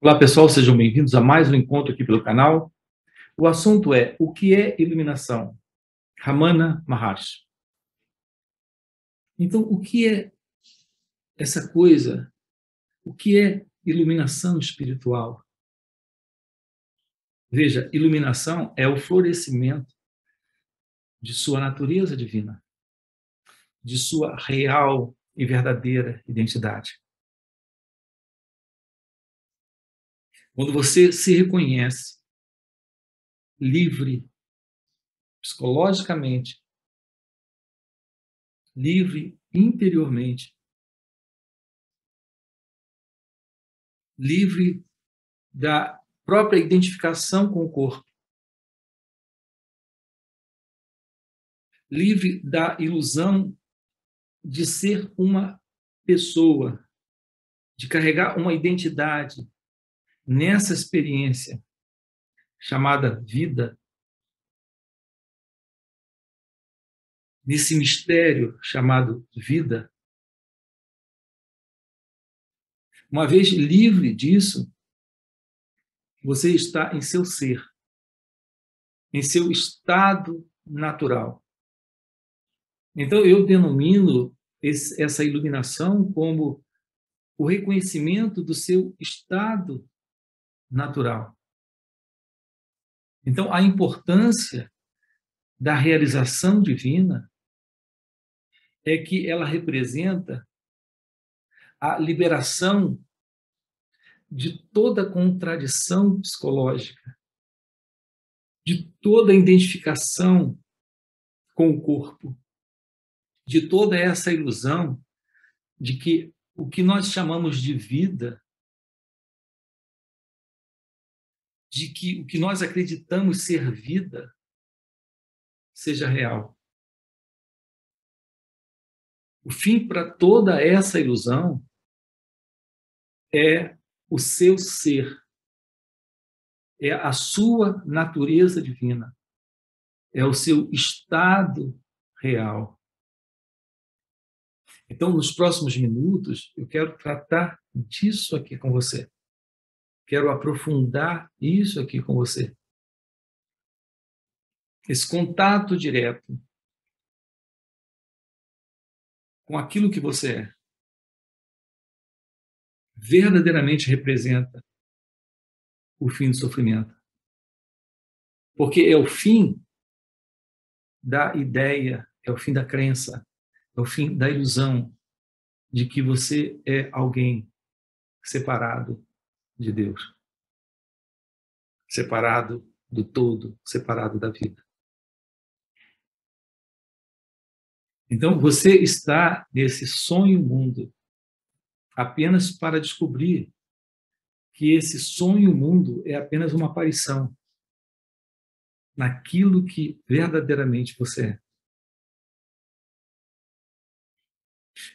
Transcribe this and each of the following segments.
Olá, pessoal, sejam bem-vindos a mais um encontro aqui pelo canal. O assunto é: o que é iluminação? Ramana Maharshi. Então, o que é essa coisa? O que é iluminação espiritual? Veja, iluminação é o florescimento de sua natureza divina, de sua real e verdadeira identidade. Quando você se reconhece livre psicologicamente, livre interiormente, livre da própria identificação com o corpo, livre da ilusão de ser uma pessoa, de carregar uma identidade nessa experiência chamada vida, nesse mistério chamado vida. Uma vez livre disso, você está em seu ser, em seu estado natural. Então, eu denomino essa iluminação como o reconhecimento do seu estado natural. Então, a importância da realização divina é que ela representa a liberação de toda contradição psicológica, de toda identificação com o corpo, de toda essa ilusão de que o que nós chamamos de vida, de que o que nós acreditamos ser vida, seja real. O fim para toda essa ilusão é o seu ser, é a sua natureza divina, é o seu estado real. Então, nos próximos minutos, eu quero tratar disso aqui com você. Quero aprofundar isso aqui com você. Esse contato direto com aquilo que você é verdadeiramente representa o fim do sofrimento. Porque é o fim da ideia, é o fim da crença, é o fim da ilusão de que você é alguém separado de Deus, separado do todo, separado da vida. Então, você está nesse sonho mundo apenas para descobrir que esse sonho mundo é apenas uma aparição naquilo que verdadeiramente você é.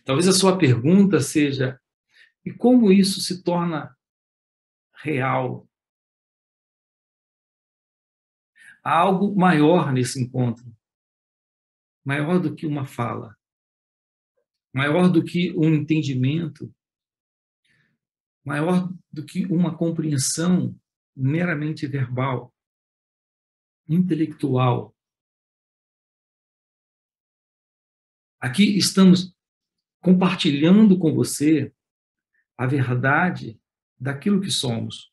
Talvez a sua pergunta seja: e como isso se torna real? Há algo maior nesse encontro, maior do que uma fala, maior do que um entendimento, maior do que uma compreensão meramente verbal, intelectual. Aqui estamos compartilhando com você a verdade daquilo que somos.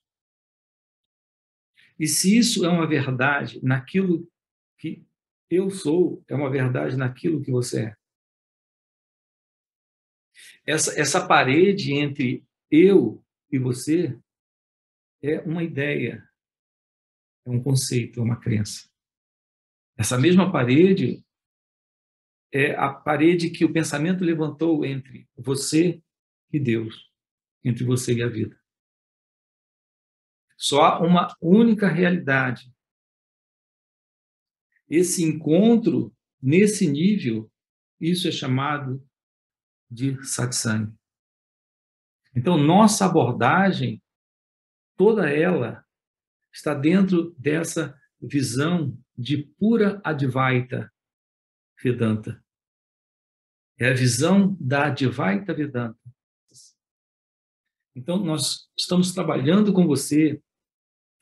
E se isso é uma verdade naquilo que eu sou, é uma verdade naquilo que você é. Essa parede entre eu e você é uma ideia, é um conceito, é uma crença. Essa mesma parede é a parede que o pensamento levantou entre você e Deus, entre você e a vida. Só há uma única realidade. Esse encontro, nesse nível, isso é chamado de satsang. Então, nossa abordagem, toda ela, está dentro dessa visão de pura Advaita Vedanta. É a visão da Advaita Vedanta. Então, nós estamos trabalhando com você,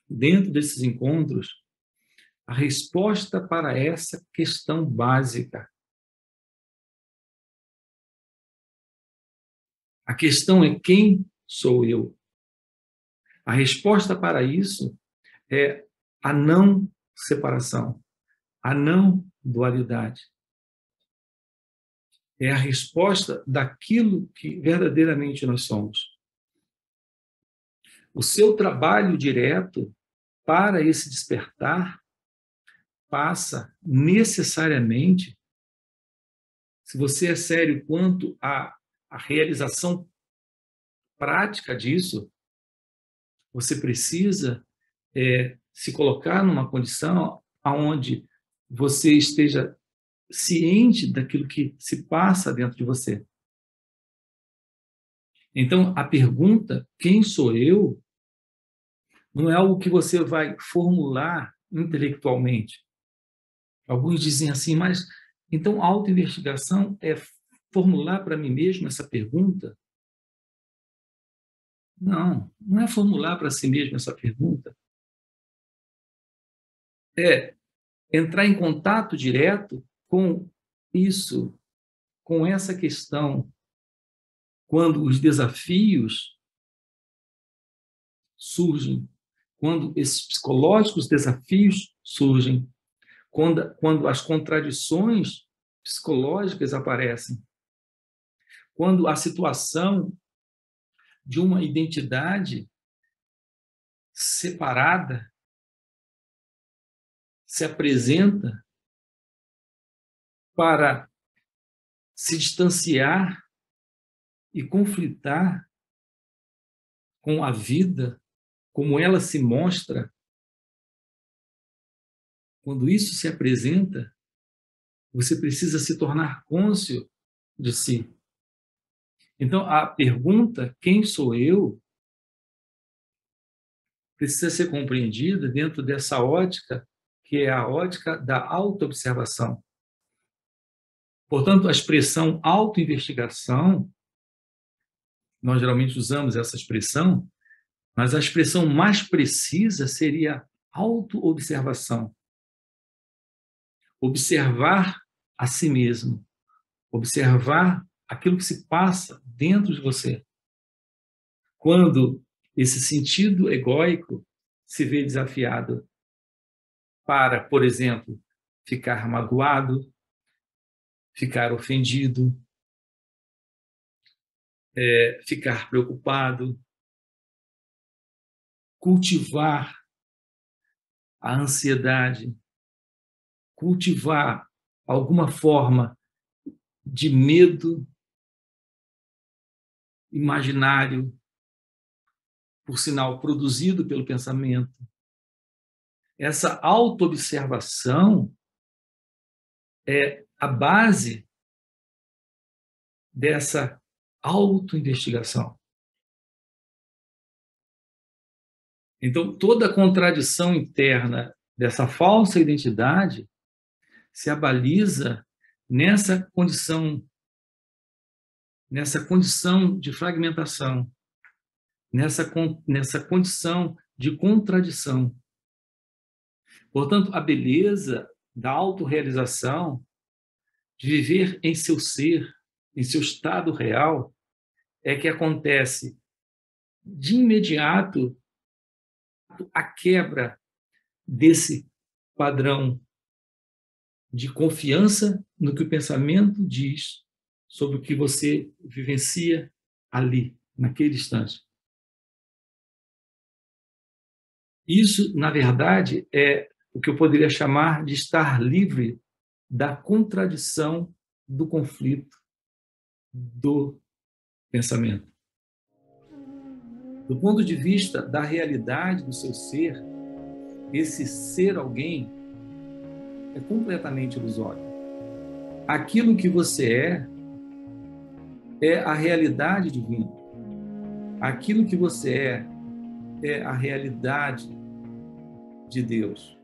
dentro desses encontros, a resposta para essa questão básica. A questão é: quem sou eu? A resposta para isso é a não separação, a não dualidade. É a resposta daquilo que verdadeiramente nós somos. O seu trabalho direto para esse despertar passa necessariamente, se você é sério quanto à realização prática disso, você precisa se colocar numa condição onde você esteja ciente daquilo que se passa dentro de você. Então, a pergunta, quem sou eu, não é algo que você vai formular intelectualmente. Alguns dizem assim, mas então autoinvestigação é formular para mim mesmo essa pergunta? Não, não é formular para si mesmo essa pergunta. É entrar em contato direto com isso, com essa questão, quando os desafios surgem, quando esses psicológicos desafios surgem, quando as contradições psicológicas aparecem, quando a situação de uma identidade separada se apresenta para se distanciar e conflitar com a vida, como ela se mostra. Quando isso se apresenta, você precisa se tornar cônscio de si. Então, a pergunta, quem sou eu, precisa ser compreendida dentro dessa ótica, que é a ótica da autoobservação. Portanto, a expressão autoinvestigação, nós geralmente usamos essa expressão, mas a expressão mais precisa seria autoobservação. Observar a si mesmo, observar aquilo que se passa dentro de você. Quando esse sentido egóico se vê desafiado para, por exemplo, ficar magoado, ficar ofendido, ficar preocupado, cultivar a ansiedade, cultivar alguma forma de medo imaginário, por sinal produzido pelo pensamento. Essa autoobservação é a base dessa autoinvestigação. Então, toda contradição interna dessa falsa identidade se abaliza nessa condição de fragmentação, nessa condição de contradição. Portanto, a beleza da autorrealização, de viver em seu ser, em seu estado real, é que acontece de imediato a quebra desse padrão de confiança no que o pensamento diz sobre o que você vivencia ali, naquele instante. Isso, na verdade, é o que eu poderia chamar de estar livre da contradição, do conflito, do pensamento. Do ponto de vista da realidade do seu ser, esse ser alguém é completamente ilusório. Aquilo que você é a realidade divina. Aquilo que você é a realidade de Deus.